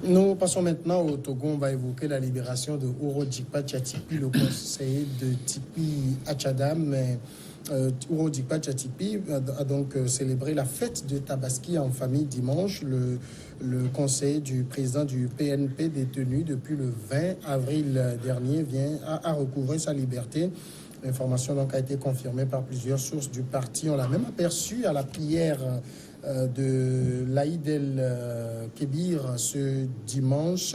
Nous passons maintenant au Togo. On va évoquer la libération de Ouro Dikpa Tchatipi, le conseiller de Tipi Achadam. Ouro Dikpa Tchatipi a donc célébré la fête de Tabaski en famille dimanche. Le conseiller du président du PNP détenu depuis le 20 avril dernier a recouvré sa liberté. L'information donc a été confirmée par plusieurs sources du parti. On l'a même aperçu à la prière de l'Aïd el-Kébir ce dimanche.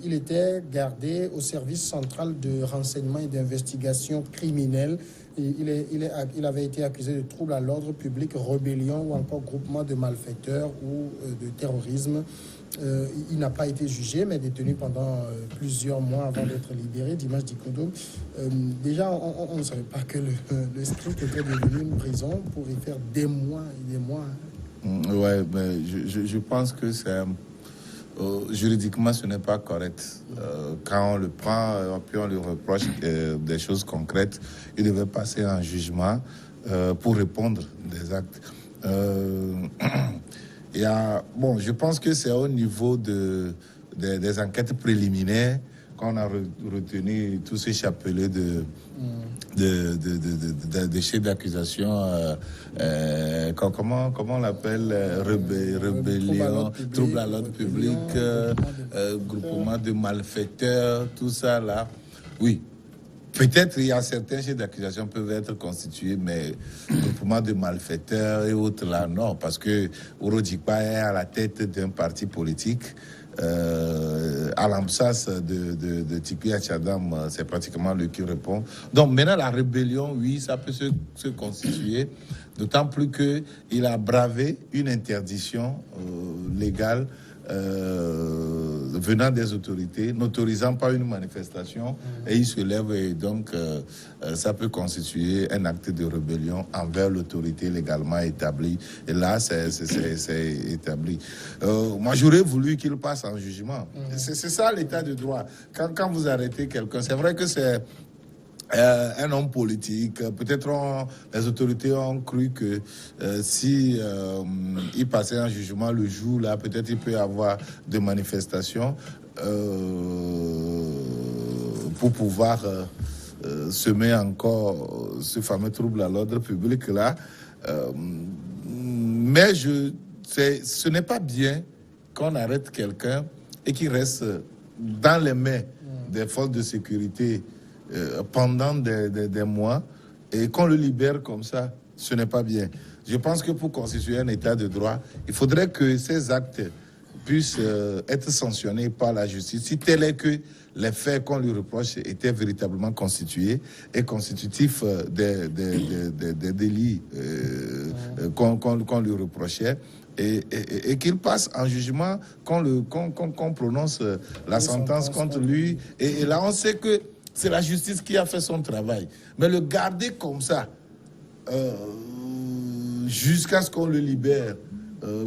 Il était gardé au service central de renseignement et d'investigation criminelle. Il avait été accusé de trouble à l'ordre public, rébellion ou encore groupement de malfaiteurs ou de terrorisme. Il n'a pas été jugé, mais détenu pendant plusieurs mois avant d'être libéré, Dimanche Dikodo. Déjà, on ne savait pas que le script était devenu une prison pour y faire des mois et des mois. Ouais, mais je pense que c'est juridiquement, ce n'est pas correct. Quand on le prend, puis on lui reproche des choses concrètes, il devait passer en jugement pour répondre des actes. Je pense que c'est au niveau des enquêtes préliminaires qu'on a retenu tous ces chapelets de chefs d'accusation, comment on l'appelle, rébellion, trouble à l'ordre public, groupement de malfaiteurs, tout ça là. Oui. Peut-être il y a certains chefs d'accusation peuvent être constitués, mais groupement de malfaiteurs et autres là, non, parce que Ouro Dikpa est à la tête d'un parti politique. À l'absence de Tipi Achadam, c'est pratiquement lui qui répond. Donc maintenant, la rébellion, oui, ça peut se constituer, d'autant plus qu'il a bravé une interdiction légale venant des autorités, n'autorisant pas une manifestation, et il se lève, et donc ça peut constituer un acte de rébellion envers l'autorité légalement établie. Et là, c'est établi. Moi, j'aurais voulu qu'il passe en jugement. C'est ça l'état de droit. Quand vous arrêtez quelqu'un, c'est vrai que c'est un homme politique. Peut-être les autorités ont cru que si il passait un jugement le jour là, peut-être il peut y avoir des manifestations pour pouvoir semer encore ce fameux trouble à l'ordre public là. Mais ce n'est pas bien qu'on arrête quelqu'un et qu'il reste dans les mains des forces de sécurité pendant des mois et qu'on le libère comme ça, ce n'est pas bien. Je pense que pour constituer un état de droit, il faudrait que ces actes puissent être sanctionnés par la justice, si tel est que les faits qu'on lui reproche étaient véritablement constitués et constitutifs des délits qu'on lui reprochait. Et qu'il passe en jugement, qu'on prononce la sentence contre lui. Et là, on sait que c'est la justice qui a fait son travail. Mais le garder comme ça, jusqu'à ce qu'on le libère,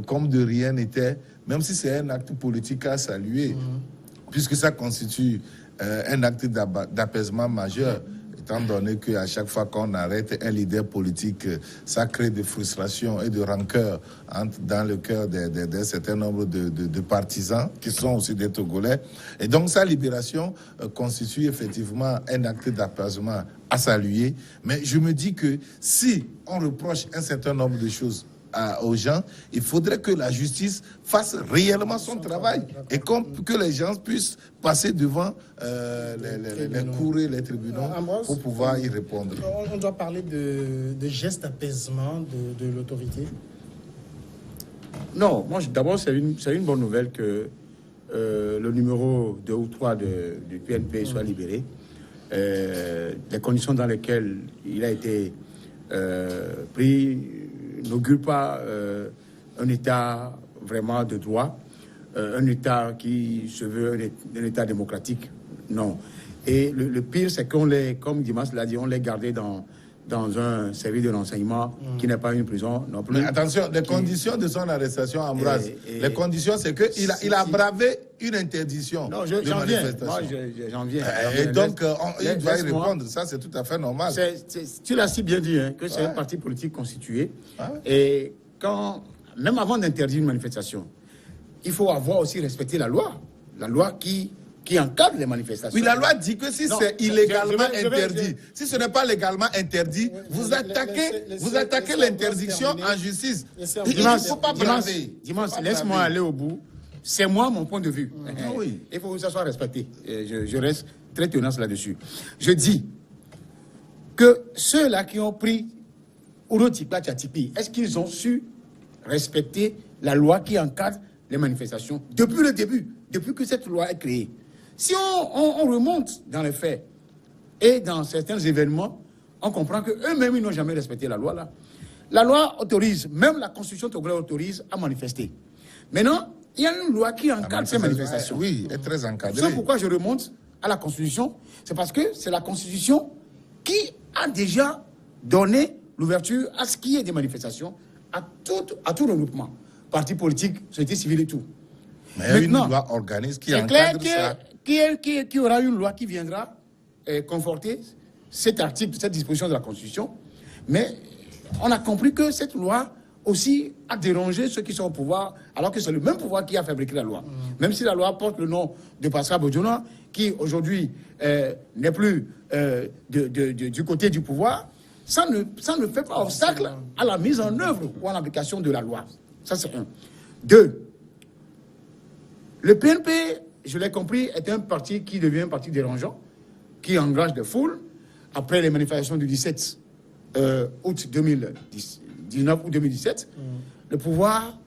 comme de rien n'était, même si c'est un acte politique à saluer, puisque ça constitue un acte d'apaisement majeur, étant donné qu'à chaque fois qu'on arrête un leader politique, ça crée de frustration et de rancœur dans le cœur d'un certain nombre de partisans, qui sont aussi des Togolais. Et donc sa libération constitue effectivement un acte d'apaisement à saluer. Mais je me dis que si on reproche un certain nombre de choses aux gens, il faudrait que la justice fasse réellement son travail et que les gens puissent passer devant les cours et les tribunaux pour pouvoir y répondre. On doit parler de gestes d'apaisement de l'autorité. Non, moi d'abord c'est une bonne nouvelle que le numéro 2 ou 3 du PNP soit libéré. Les conditions dans lesquelles il a été pris n'augure pas un État vraiment de droit, un État qui se veut un État démocratique. Non. Et le pire, c'est qu'on comme Dimas l'a dit, on les gardait dans un service de renseignement qui n'est pas une prison non plus. Mais attention, les conditions de son arrestation, Ambroise, les conditions, c'est qu'il a bravé une interdiction de manifestation. Moi, j'en viens. Et donc, il doit y répondre. Ça, c'est tout à fait normal. Tu l'as si bien dit, hein, que c'est un parti politique constitué. Et même avant d'interdire une manifestation, il faut avoir aussi respecté la loi qui encadre les manifestations. Oui, la loi dit que si c'est illégalement interdit, si ce n'est pas légalement interdit, vous attaquez l'interdiction en justice. Il ne faut pas braver. Dimanche, laisse-moi aller au bout. C'est moi mon point de vue. Oui. Il faut que ça soit respecté. Je reste très tenace là-dessus. Je dis que ceux-là qui ont pris Ouro Djikpa Tchatipi, est-ce qu'ils ont su respecter la loi qui encadre les manifestations depuis le début, depuis que cette loi est créée? Si on remonte dans les faits et dans certains événements, on comprend qu'eux-mêmes, ils n'ont jamais respecté la loi là. La loi autorise, même la Constitution togolaise autorise à manifester. Maintenant, il y a une loi qui encadre ces manifestations. Oui, est très encadrée. C'est pourquoi je remonte à la Constitution. C'est parce que c'est la Constitution qui a déjà donné l'ouverture à ce qui est des manifestations, à tout regroupement, partis politiques, société civile et tout. Mais il y a une loi organique qui encadre ça. Qu'il y aura une loi qui viendra conforter cet article, cette disposition de la Constitution. Mais on a compris que cette loi aussi a dérangé ceux qui sont au pouvoir, alors que c'est le même pouvoir qui a fabriqué la loi. Même si la loi porte le nom de Pascal Bodjona, qui aujourd'hui n'est plus du côté du pouvoir, ça ne fait pas obstacle à la mise en œuvre ou à l'application de la loi. Ça, c'est un. Deux, le PNP, je l'ai compris, est un parti qui devient un parti dérangeant, qui engage des foules. Après les manifestations du 17 août 2019 ou 2017, le pouvoir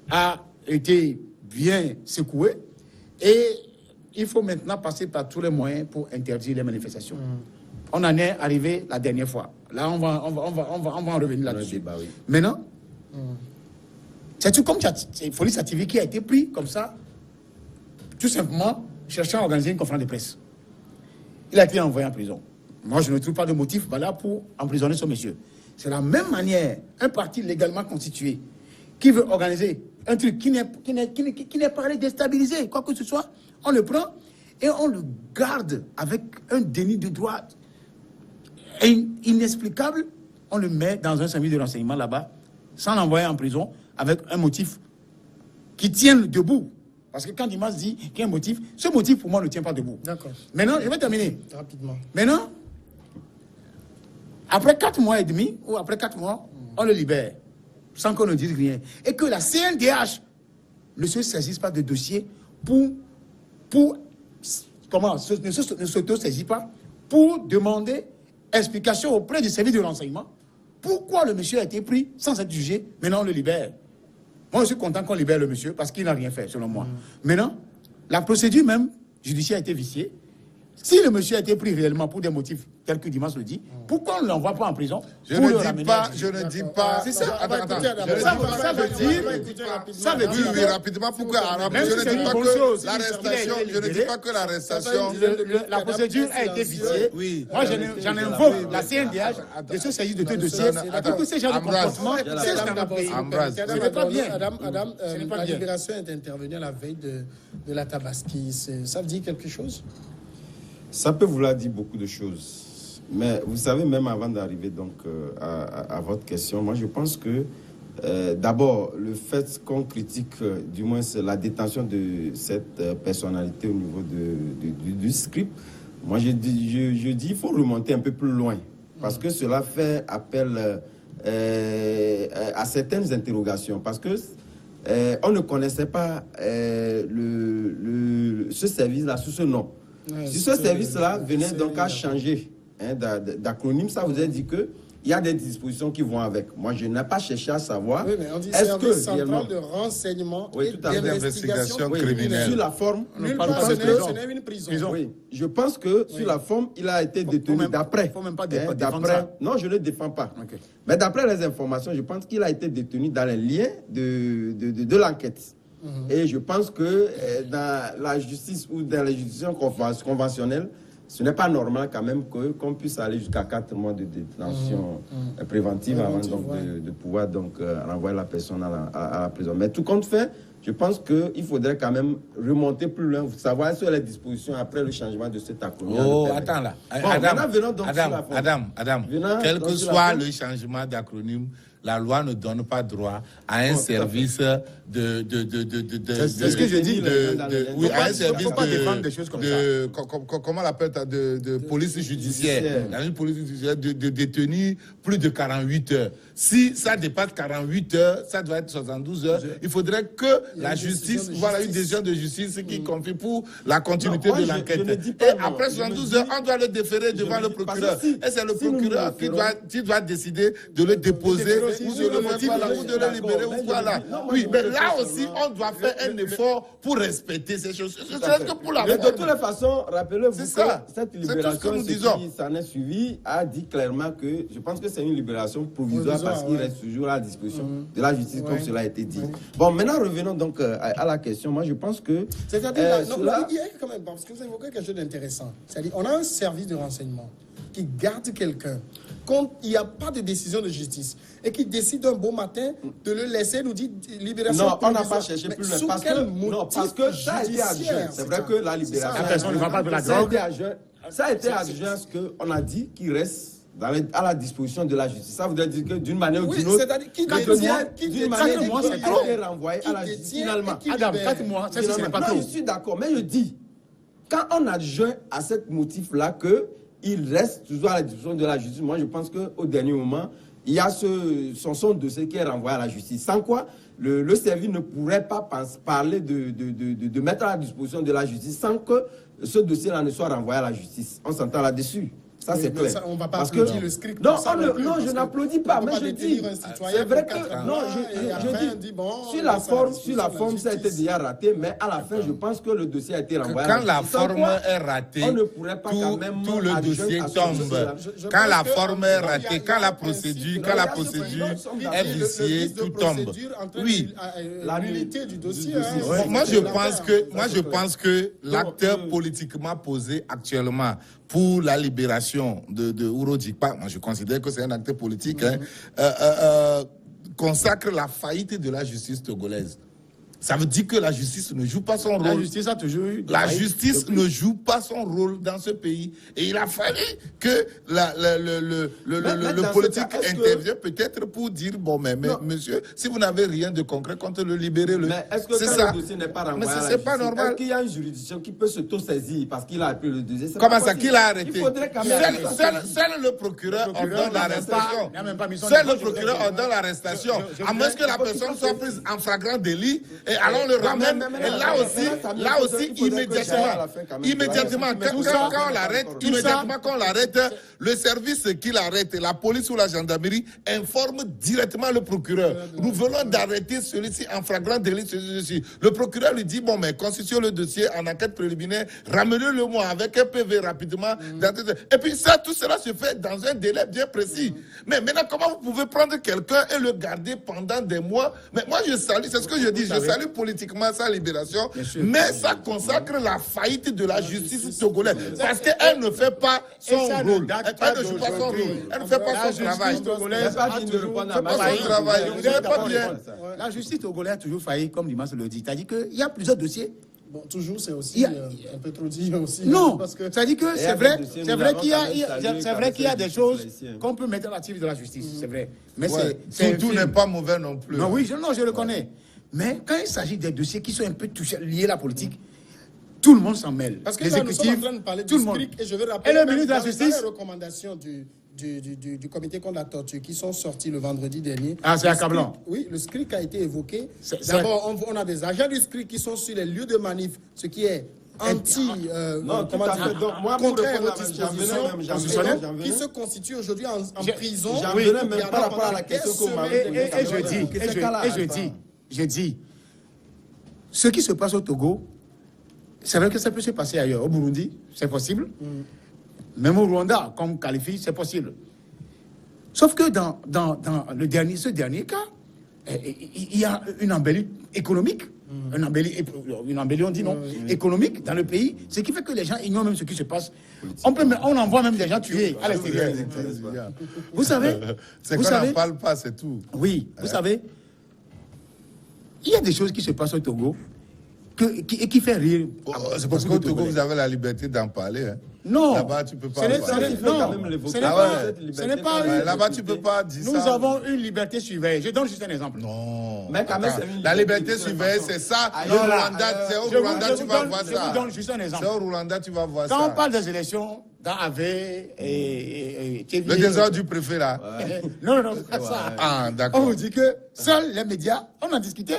a été bien secoué et il faut maintenant passer par tous les moyens pour interdire les manifestations. On en est arrivé la dernière fois. Là, on va en revenir là-dessus. Oui. Maintenant, c'est tout comme Félix Ativi qui a été pris comme ça, tout simplement cherchant à organiser une conférence de presse. Il a été envoyé en prison. Moi, je ne trouve pas de motif valable pour emprisonner ce monsieur. C'est la même manière, un parti légalement constitué qui veut organiser un truc qui n'est pas allé déstabiliser quoi que ce soit, on le prend et on le garde avec un déni de droit inexplicable. On le met dans un service de renseignement là-bas, sans l'envoyer en prison, avec un motif qui tient debout. Parce que quand Dimas dit qu'il y a un motif, ce motif pour moi ne tient pas debout. D'accord. Maintenant, je vais terminer. Rapidement. Maintenant, après 4 mois et demi, ou après 4 mois, on le libère, sans qu'on ne dise rien. Et que la CNDH ne se saisisse pas de dossier ne s'auto-saisit pas pour demander explication auprès du service de renseignement. Pourquoi le monsieur a été pris sans être jugé, maintenant on le libère. Moi, je suis content qu'on libère le monsieur parce qu'il n'a rien fait, selon moi. Maintenant, la procédure même judiciaire a été viciée. Si le monsieur a été pris réellement pour des motifs tels que Dimas le dit, pourquoi on ne l'envoie pas en prison? Je ne dis pas. C'est ça. Attends. Ça veut dire. Oui, rapidement. Pourquoi? Je ne dis pas que l'arrestation. Je ne dis pas que l'arrestation. La procédure a été viciée. Oui. Moi, j'en invoque la CNDH de se saisir de deux dossiers. Pour que ces gens de comportement cessent dans notre pays. Ce n'est pas bien. Adam, la libération est intervenue à la veille de la Tabaski. Ça veut dire quelque chose? Ça peut vouloir dire beaucoup de choses. Mais vous savez, même avant d'arriver donc à votre question, moi je pense que d'abord, le fait qu'on critique, du moins c'est la détention de cette personnalité au niveau du script, moi je dis il faut remonter un peu plus loin. Parce que cela fait appel à certaines interrogations. Parce que on ne connaissait pas ce service-là sous ce nom. Si ce service-là venait donc à changer d'acronyme, ça vous a dit que il y a des dispositions qui vont avec. Moi, je n'ai pas cherché à savoir. Oui, mais on dit service central de renseignement et d'investigation criminelle. Sur la forme, ce n'est une prison. Oui, je pense que sur la forme, il a été détenu d'après. Il ne faut même pas défendre ça. Non, je ne le défends pas. Okay. Mais d'après les informations, je pense qu'il a été détenu dans les liens de l'enquête. Et je pense que dans la justice ou dans les juridictions conventionnelles, ce n'est pas normal quand même qu'on puisse aller jusqu'à 4 mois de détention préventive avant donc de pouvoir donc renvoyer la personne à la prison. Mais tout compte fait, je pense qu'il faudrait quand même remonter plus loin, savoir sur les dispositions après le changement de cet acronyme. Oh, attends là. Bon, Adam, venons donc sur la forme. Venons quel donc que sur la soit forme. le changement d'acronyme, la loi ne donne pas droit à un service de C'est ce que je dis. oui, à un Faut service pas défendre des choses comme de comment on l'appelle ça, de police judiciaire. Dans une police judiciaire de détenus plus de 48 heures. Si ça dépasse 48 heures, ça doit être 72 heures. Il faudrait que la justice, voilà une décision de justice qui confie pour la continuité Non, moi, de je l'enquête. ne dis pas Et non. après Je 72 me heures, dis- on doit le déférer je devant me le dis- parce procureur. que si- Et c'est le si nous procureur le ferons- qui doit décider de le déposer ou si de nous le le mettre motivons, là, ou de le libérer d'accord, ou mais quoi je là. me dis- non, moi, Oui, je mais me là réfère aussi, seulement- on doit faire un effort pour respecter ces choses. C'est que pour la Mais de toutes les façons, rappelez-vous C'est que ça. cette C'est tout ce que libération, nous ce disons. qui s'en est suivi, a dit clairement que je pense que c'est une libération provisoire parce qu'il reste toujours à la disposition de la justice, comme cela a été dit. Bon, maintenant revenons donc à la question. Moi, je pense que C'est-à-dire, non, cela- il y a quand même, parce que vous évoquez quelque chose d'intéressant. C'est-à-dire, on a un service de renseignement qui garde quelqu'un quand il n'y a pas de décision de justice et qui décide un beau matin de le laisser, nous dit libération. Non, on n'a provisoire. pas cherché Mais plus loin. sous Parce quel que, motif non, parce que ça a été adjoint. judiciaire, C'est vrai ça. que la C'est libération. ça. Attention, on ne va pas de la Ça a drogue. été adjoint. Ça a été adjoint à ce qu'on a dit qu'il reste à la disposition de la justice. Ça voudrait dire que d'une manière ou Oui, d'une autre, c'est-à-dire qui d'une détient, qui d'une détient, manière qui ou d'une autre, libère. a été renvoyé Qui à la détient justice et finalement. qui Adam, libère. 4 mois, ça, ce n'est pas Non, trop. je suis d'accord, mais je dis, quand on adjoint à ce motif-là qu'il reste toujours à la disposition de la justice, moi je pense qu'au dernier moment, il y a son dossier qui est renvoyé à la justice. Sans quoi, le service ne pourrait pas parler de mettre à la disposition de la justice sans que ce dossier-là ne soit renvoyé à la justice. On s'entend là-dessus. Ça, Oui, c'est mais clair. ça, on va pas Parce que, applaudir le script non, pour ça on non plus, non, parce je que n'applaudis on pas, peut mais pas je dis, détenir un citoyen c'est vrai pour que, 4 non, mois, je et après, dis, on dit, bon, sur on la laisse à forme, disposition sur la de forme, ça a été justice. déjà raté, mais à la fin, je pense que le dossier a été renvoyé à Quand la justice. Sans forme quoi, est ratée, on ne pourrait pas quand même tout le adjoindre dossier à ce tombe. dossier-là. Je Quand pense la que, forme est il y a- ratée, il y a quand la un procédure, principe, quand la il y a ce procédure principe, est le viciée, vice de tout tombe. procédure entraîne Oui. La l'unité du dossier. du hein, dossier. c'est Moi, ce je qu'on pense appelle. que, l'acteur politiquement posé actuellement pour la libération de Ouro Djikpa, moi je considère que c'est un acteur politique, consacre la faillite de la justice togolaise. Ça veut dire que la justice ne joue pas son La rôle. justice a toujours eu. La justice ne joue pas son rôle dans ce pays. Et il a fallu que le dans ce politique cas, est-ce que- intervienne peut-être pour dire, bon, mais monsieur, si vous n'avez rien de concret contre le libérez-le. Mais est-ce que C'est quand ça. le dossier n'est pas renvoyé Mais à la c'est justice, pas normal. est-ce qu'il y a une juridiction qui peut s'auto-saisir parce qu'il a appelé le dossier? C'est Comment pas ça, possible. qui l'a arrêté? Il faudrait quand même... Seul le procureur ordonne l'arrestation. Il n'a même pas mis son Seul le numéro. procureur ordonne l'arrestation. Je À moins voudrais- que la personne soit prise en flagrant délit et alors le ramène. Et là aussi, immédiatement, quand on l'arrête, le service qui l'arrête, la police ou la gendarmerie, informe directement le procureur. Nous venons d'arrêter celui-ci en flagrant délit. Le procureur lui dit, bon, mais constituez le dossier en enquête préliminaire, ramenez-le moi avec un PV rapidement. Et puis ça, tout cela se fait dans un délai bien précis. Mais maintenant, comment vous pouvez prendre quelqu'un et le garder pendant des mois? Mais moi, je salue, c'est ce que je dis, je salue politiquement sa libération, mais ça consacre la faillite de la justice togolaise. Parce qu'elle ne fait pas son ça ne rôle. date Elle pas ne joue pas son d'aujourd'hui. rôle. Elle ne fait pas son travail. togolaise pas a digne de toujours- répondre à fait ma pas question. son travail. Je Vous voudrais n'avez pas d'abord bien. répondre. La justice togolaise a toujours failli, comme Dimas le dit. C'est-à-dire qu'il y a plusieurs dossiers. Bon, toujours, c'est Il aussi y a- un peu trop dit aussi. Non, parce que c'est-à-dire que c'est avec vrai, le dossier, c'est nous vrai avons qu'il y a, quand même salué c'est vrai qu'il y a des Kabila choses ici, hein. qu'on peut mettre à l'actif de la justice, c'est vrai. Mais Ouais. c'est Tout infime. n'est pas mauvais non plus. Non, oui, je le connais. Mais quand il s'agit des dossiers qui sont un peu touchés, liés à la politique, tout le monde s'en mêle. Parce que là, nous sommes en train de parler du SCRIC et je veux rappeler Et le même ministre de la dans Justice les recommandations du comité contre la torture qui sont sorties le vendredi dernier. Ah, c'est Le accablant. SCRIC, oui, le SCRIC a été évoqué. C'est- D'abord, on a des agents du SCRIC qui sont sur les lieux de manif, ce qui est anti, Non, tout comment à dire, fait. Donc, moi, pour contraire répondre aux à- dispositions j'en venais, qui se constituent aujourd'hui en prison. J'en Oui, venais qui même par rapport à la question que vous m'avez posée. je dis, ce qui se passe au Togo, c'est vrai que ça peut se passer ailleurs. Au Burundi, c'est possible. Même au Rwanda, comme qualifie, c'est possible. Sauf que dans ce dernier cas, il y a une embellie économique. Une embellie, on dit non, économique dans le pays, ce qui fait que les gens ignorent même ce qui se passe. On envoie même des gens tués à l'extérieur. Vous savez, C'est qu'on n'en parle pas, c'est tout. oui, vous savez, il y a des choses qui se passent au Togo qui fait rire. C'est parce qu'au Togo, vous avez la liberté d'en parler. Hein. Non. Là-bas, tu peux pas. Ce n'est pas. Là-bas, tu peux pas dire ça. Nous avons une liberté surveillée. Je donne juste un exemple. Non. Mais quand même, la liberté surveillée, c'est ça. Le Rwanda, c'est au Rwanda, tu vas voir ça. Je vous donne juste un exemple. C'est au Rwanda, tu vas voir ça. Quand on parle des élections dans AV et TV. Le désordre du préfet, là. Non, pas ça. Ah, d'accord. On vous dit que seuls les médias, on en discuté.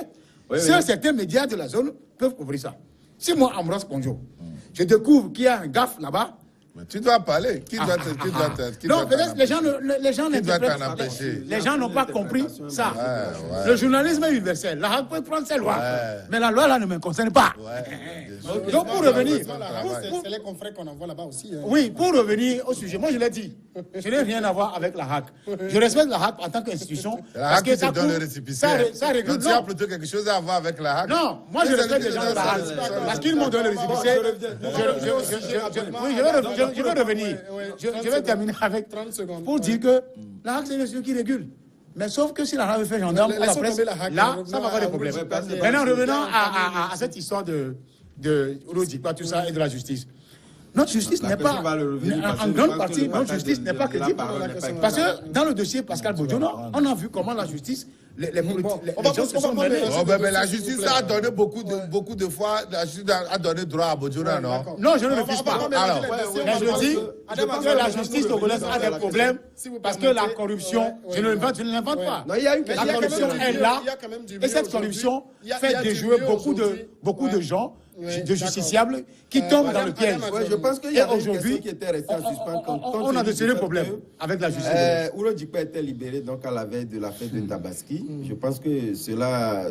Seuls certains médias de la zone peuvent couvrir ça. Si moi, Ambroise Ponjo, je découvre qu'il y a un gaffe là-bas. Mais tu dois parler. Qui doit Non, peut-être les gens Les gens n'ont pas compris ça. Le journalisme est universel. La RAC peut prendre ses lois. Mais la loi là ne me concerne pas. Donc pour revenir. C'est les confrères qu'on envoie là-bas aussi. Oui, pour revenir au sujet, moi je l'ai dit. Je n'ai rien à voir avec la RAC. Je respecte la RAC en tant qu'institution. La RAC qui te donne le récipicé. Donc tu as plutôt quelque chose à voir avec la RAC. Non, moi je respecte les gens de la RAC. Parce qu'ils m'ont donné le récipicé. Je vais revenir. Je vais terminer avec 30 secondes. Pour dire que la RAC, c'est une institution qui régule. Mais sauf que si la RAC fait gendarme à la presse, là, ça va avoir des problèmes. Maintenant, revenons à cette histoire de Urodjikpa, tout ça, et de la justice. Notre justice n'est pas, en grande partie, notre justice n'est pas crédible. Parce que dans le dossier Pascal Bodjono, on a vu comment la justice, les gens se sont mêlés. Mais la justice a donné beaucoup de fois, la justice a donné droit à Bodjono, non? Non, je ne refuse pas. Alors, mais je dis que la justice togolaise a des problèmes parce que la corruption, je ne l'invente pas. La corruption est là et cette corruption fait déjouer beaucoup de gens, de justiciables qui tombent dans le piège. Je pense qu'il y a aujourd'hui qui était resté en suspens. On a de sérieux problèmes avec la justice. Urodjikpa était libéré donc à la veille de la fête de Tabaski. Je pense que cela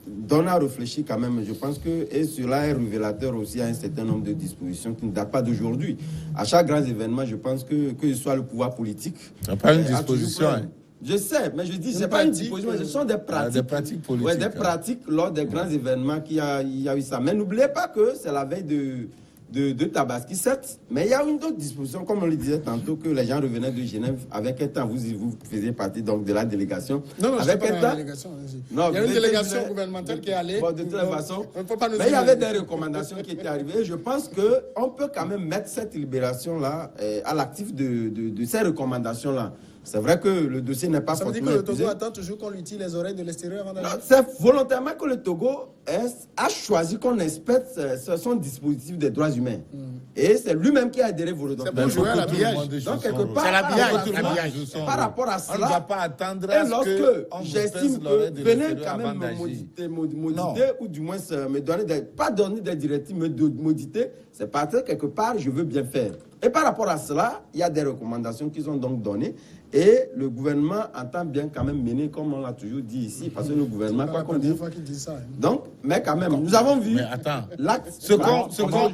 donne à réfléchir quand même. Je pense que cela est révélateur aussi à un certain nombre de dispositions qui ne datent pas d'aujourd'hui. À chaque grand événement, je pense que ce soit le pouvoir politique. Ce n'est pas une disposition. Je sais, mais je dis, ce n'est pas une disposition, ce sont des pratiques. Des pratiques politiques. Ouais, des pratiques lors des grands événements qu'il y a eu ça. Mais n'oubliez pas que c'est la veille de Tabaski, certes, mais il y a une autre disposition, comme on le disait tantôt, que les gens revenaient de Genève avec un temps. Vous faisiez partie donc de la délégation. Non, je ne avec pas dans la délégation. Il y a une délégation gouvernementale qui est allée. Bon, de toute façon, mais il y avait des recommandations qui étaient arrivées. Je pense qu'on peut quand même mettre cette libération-là à l'actif de ces recommandations-là. C'est vrai que le dossier n'est pas forcément épuisé. Ça veut dire que le Togo attend toujours qu'on lui tire les oreilles de l'extérieur avant d'aller. C'est volontairement que le Togo a choisi qu'on respecte son dispositif des droits humains. Et c'est lui-même qui a adhéré volontairement. C'est pour jouer à l'habillage. Donc, quelque part, par rapport à cela, on ne va pas attendre et lorsque j'estime que venez quand même m'auditer ou du moins me donner pas donner des directives, me m'auditer, c'est parce que quelque part, je veux bien faire. Et par rapport à cela, il y a des recommandations qui sont donc données. Et le gouvernement entend bien quand même mener, comme on l'a toujours dit ici, parce que le gouvernement, quoi qu'on dise. Donc, mais quand même, nous avons vu. Mais attends, ce dont on parle,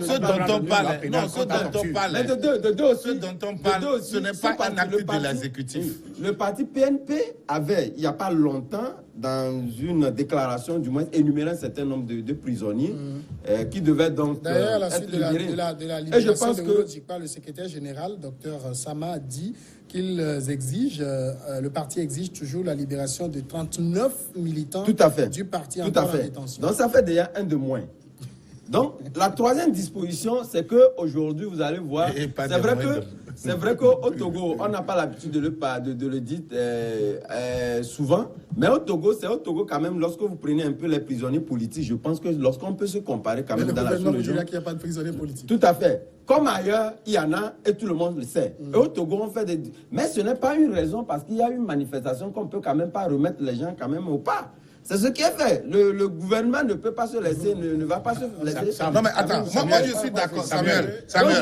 de deux aussi, ce dont on parle, ce n'est pas un acte de l'exécutif. Le parti PNP avait, il n'y a pas longtemps, dans une déclaration, du moins, énuméré un certain nombre de prisonniers qui devaient donc d'ailleurs, à la suite de la libération de Urodjikpa, le secrétaire général, Dr Sama, a dit qu'ils exigent, le parti exige toujours la libération de 39 militants du parti en détention. Donc ça fait déjà un de moins. Donc la troisième disposition, c'est qu'aujourd'hui, vous allez voir, c'est vrai qu'au Togo, on n'a pas l'habitude de le dire souvent, mais au Togo, c'est au Togo quand même, lorsque vous prenez un peu les prisonniers politiques, je pense que lorsqu'on peut se comparer quand même dans la sous-région. Le gouvernement qu'il n'y a pas de prisonniers politiques. Tout à fait. Comme ailleurs, il y en a et tout le monde le sait. Et au Togo, on fait des... Mais ce n'est pas une raison parce qu'il y a une manifestation qu'on ne peut quand même pas remettre les gens quand même au pas. C'est ce qui est fait. Le gouvernement ne peut pas se laisser, ne va pas se laisser. Non mais attends, moi je suis d'accord, Samuel. Samuel,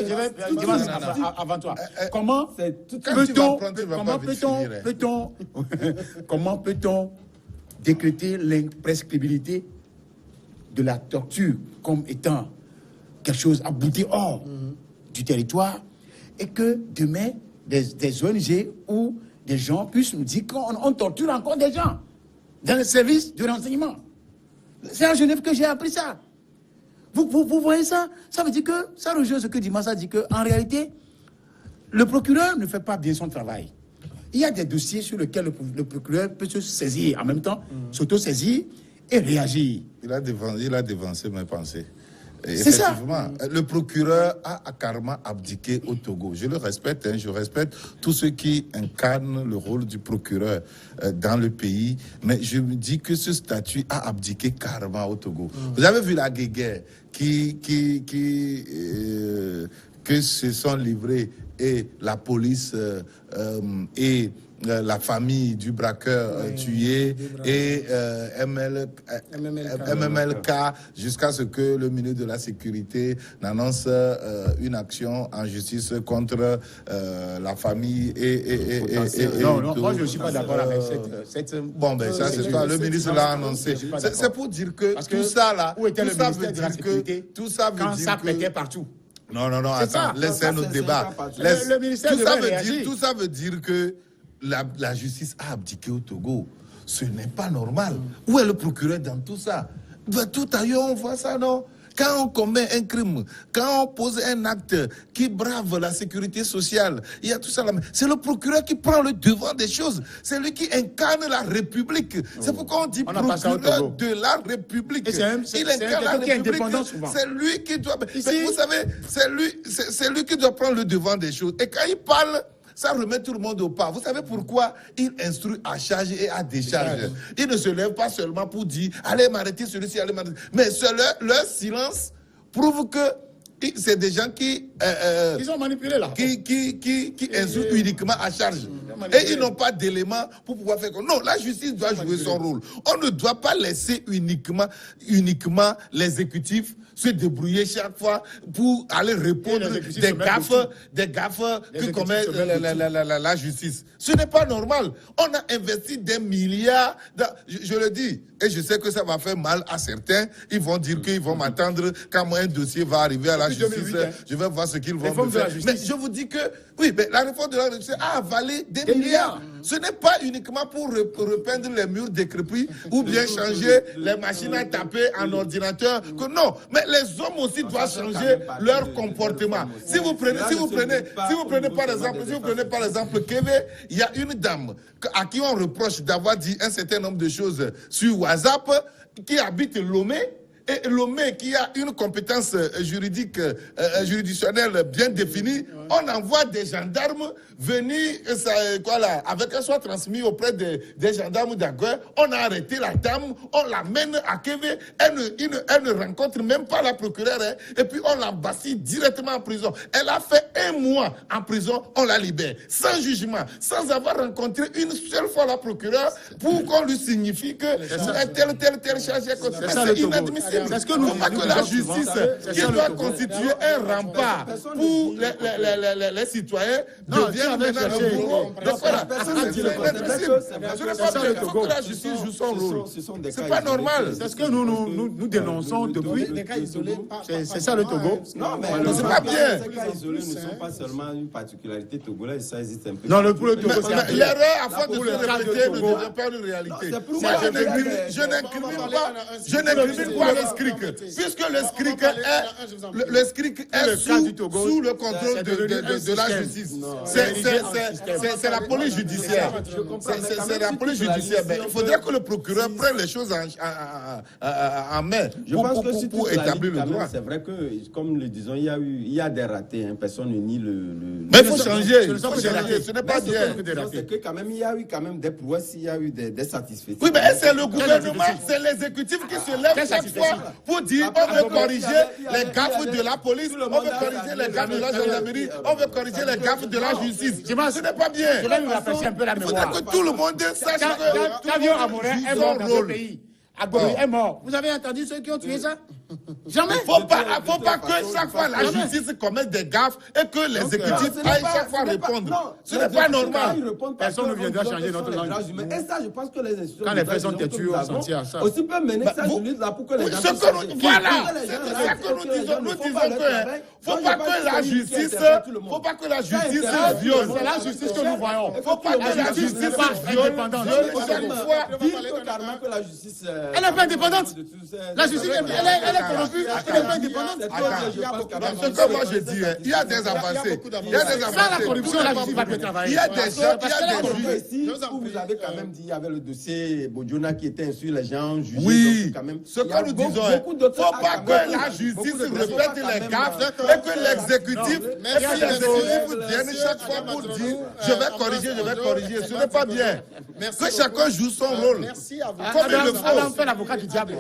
je vais avant toi. Comment peut-on décréter l'imprescriptibilité de la torture comme étant quelque chose abouti hors du territoire et que demain des ONG ou des gens puissent nous dire qu'on torture encore des gens dans le service de renseignement. C'est à Genève que j'ai appris ça. Vous voyez ça? Ça veut dire que, ça rejoint ce que Dimas a dit, qu'en réalité, le procureur ne fait pas bien son travail. il y a des dossiers sur lesquels le procureur peut se saisir en même temps, s'auto-saisir et réagir. Il a dévancé mes pensées. C'est ça. Effectivement, le procureur a carrément abdiqué au Togo. Je le respecte, hein, je respecte tous ceux qui incarnent le rôle du procureur dans le pays, mais je me dis que ce statut a abdiqué carrément au Togo. Vous avez vu la guéguerre que se sont livrés et la police et la famille du braqueur tué et MMLK jusqu'à ce que le ministre de la Sécurité n'annonce une action en justice contre la famille et non, moi je ne suis pas d'accord avec cette... Bon, ben ça c'est toi, le ministre l'a annoncé. C'est pour dire que tout ça là, où était tout le ça ministère veut de la dire Sécurité que tout ça veut quand dire ça que pétait partout? Non, attends, laissez notre débat. Le ministère Tout ça veut dire que la justice a abdiqué au Togo. Ce n'est pas normal. Où est le procureur dans tout ça? Tout ailleurs, on voit ça, non? Quand on commet un crime, quand on pose un acte qui brave la sécurité sociale, il y a tout ça là. C'est le procureur qui prend le devant des choses. C'est lui qui incarne la République. C'est pourquoi on dit procureur de la République. Il incarne la République. C'est lui qui doit... Mais vous savez, c'est lui qui doit prendre le devant des choses. Et quand il parle... ça remet tout le monde au pas. Vous savez pourquoi il instruit à charge et à décharge? Il ne se lève pas seulement pour dire « Allez m'arrêter celui-ci, allez m'arrêter ». Mais leur silence prouve que c'est des gens qui... ils ont manipulé là. Qui instruisent uniquement à charge. Et ils n'ont pas d'éléments pour pouvoir faire... Non, la justice doit jouer son rôle. On ne doit pas laisser uniquement l'exécutif se débrouiller chaque fois pour aller répondre des gaffes que commet la justice. Ce n'est pas normal. On a investi des milliards. Je le dis, et je sais que ça va faire mal à certains. Ils vont dire qu'ils vont m'attendre quand un dossier va arriver à la justice. 2008, je vais voir ce qu'ils vont me faire. Mais je vous dis que, oui, mais la réforme de la justice a avalé des milliards. Ce n'est pas uniquement pour repeindre les murs décrépits ou bien changer les machines à taper en ordinateur. Que non, mais les hommes aussi doivent changer leur comportement. Si vous prenez par exemple Kébé, il y a une dame à qui on reproche d'avoir dit un certain nombre de choses sur WhatsApp, qui habite Lomé. Et Lomé, qui a une compétence juridictionnelle bien définie, on envoie des gendarmes venir, avec un soit transmis auprès des gendarmes d'Aguer. On a arrêté la dame, on l'amène à Kévé, elle ne rencontre même pas la procureure, hein, et puis on l'embastit directement en prison. Elle a fait 1 mois en prison, on la libère, sans jugement, sans avoir rencontré une seule fois la procureure pour qu'on lui signifie que tel charge. C'est inadmissible. C'est ce que nous que la justice qui doit constituer un rempart pour les citoyens devient maintenant un bourreau. Donc voilà, c'est inadmissible. Je ne sais pas, il faut que la justice joue son rôle. C'est pas normal. C'est ce que nous dénonçons depuis. C'est ça le Togo. Non, mais c'est pas bien. Ces cas isolés ne sont pas seulement une particularité togolaise, ça existe un peu. Non, le Togo, c'est l'erreur, à force de se répéter, ne devient pas une réalité. Je n'incrimine pas le SCRIC, puisque le SCRIC est sous le contrôle de la justice. C'est la police judiciaire. C'est la police judiciaire. Mais il faudrait que le procureur prenne les choses en main pour établir le droit. C'est vrai que, comme nous le disons, il y a des ratés. Hein. Personne ne nie le... Mais il faut changer. Ce n'est pas bien. C'est que quand même, il y a eu quand même des prouesses, il y a eu des satisfaits. Oui, mais c'est le gouvernement, c'est l'exécutif qui se lève chaque fois pour dire on veut corriger les gaffes de la police, on veut corriger les gaffes de la gendarmerie, on veut corriger les gaffes de la justice. Ce n'est pas bien. Je vais nous rafraîchir un peu la mémoire. Il faudrait que tout le monde sache que Kavion Amorin est mort dans le pays. Agouri est mort. Vous avez entendu ceux qui ont tué ça? Jamais. Faut pas que chaque fois la justice commette des gaffes et que l'exécutif aille chaque fois répondre. Ce n'est pas normal. Personne ne viendra changer notre langue. Et ça, je pense que les institutions... Quand les personnes têtues ont senti à ça. Aussi peut mener ça là pour que les gens... Voilà, c'est ça que nous disons. Nous disons que Faut pas que la justice viole. C'est la justice que nous voyons. Faut pas que la justice viole chaque fois. Dire carrément que la justice... Elle n'est pas indépendante. La justice, elle est corrompue. Elle n'est pas indépendante. C'est comme moi je dis, il y a des avancées. Sans la corruption, la justice va bien travailler. Il y a des gens, Ici, où vous avez quand même dit, il y avait le dossier Bodjona qui était sur les gens jugés. oui, quand même, ce que nous disons, il ne faut pas que la justice répète les gaffes et que l'exécutif vienne chaque fois pour dire je vais corriger. Ce n'est pas bien. Que chacun joue son rôle. Merci à vous. Comme il le Adam faut. fait l'avocat du diable.